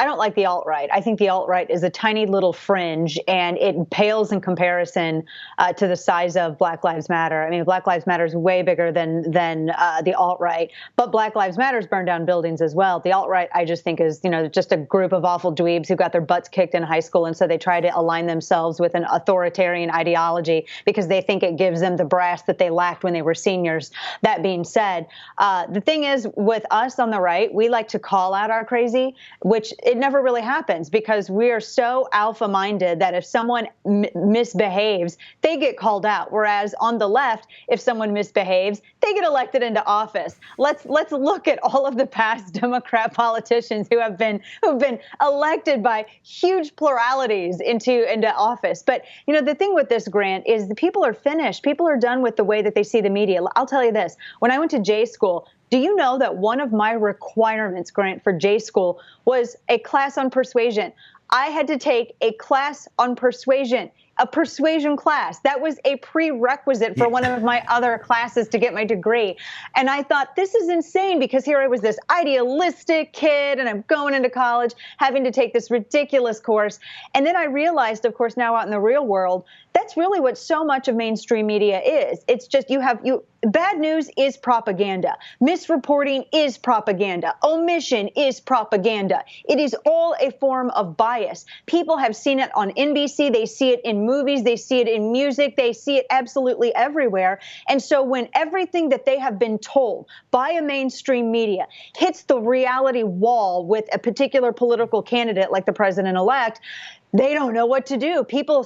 I don't like the alt-right. I think the alt-right is a tiny little fringe, and it pales in comparison to the size of Black Lives Matter. I mean, Black Lives Matter is way bigger than the alt-right, but Black Lives Matters burn down buildings as well. The alt-right, I just think, is, you know, just a group of awful dweebs who got their butts kicked in high school, and so they try to align themselves with an authoritarian ideology because they think it gives them the brass that they lacked when they were seniors. That being said, the thing is, with us on the right, we like to call out our crazy, which it never really happens because we are so alpha-minded that if someone misbehaves, they get called out. Whereas on the left, if someone misbehaves, they get elected into office. Let's look at all of the past Democrat politicians who've been elected by huge pluralities into office. But you know, the thing with this, Grant, is the people are finished. People are done with the way that they see the media. I'll tell you this: when I went to J school, do you know that one of my requirements, Grant, for J school was a class on persuasion? I had to take a class on persuasion, a persuasion class. That was a prerequisite for one of my other classes to get my degree. And I thought, this is insane, because here I was, this idealistic kid, and I'm going into college having to take this ridiculous course. And then I realized, of course, now out in the real world, that's really what so much of mainstream media is. It's just bad news is propaganda. Misreporting is propaganda. Omission is propaganda. It is all a form of bias. People have seen it on NBC. They see it in movies. They see it in music. They see it absolutely everywhere. And so when everything that they have been told by a mainstream media hits the reality wall with a particular political candidate like the president-elect, they don't know what to do. People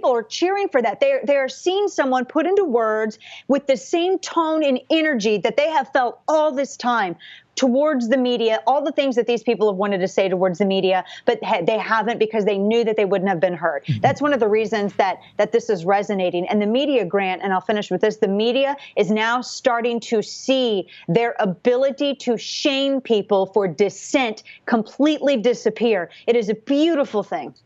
are cheering for that. They are seeing someone put into words with the same tone and energy that they have felt all this time towards the media, all the things that these people have wanted to say towards the media, but they haven't, because they knew that they wouldn't have been heard. Mm-hmm. That's one of the reasons that this is resonating. And the media, Grant, and I'll finish with this, the media is now starting to see their ability to shame people for dissent completely disappear. It is a beautiful thing.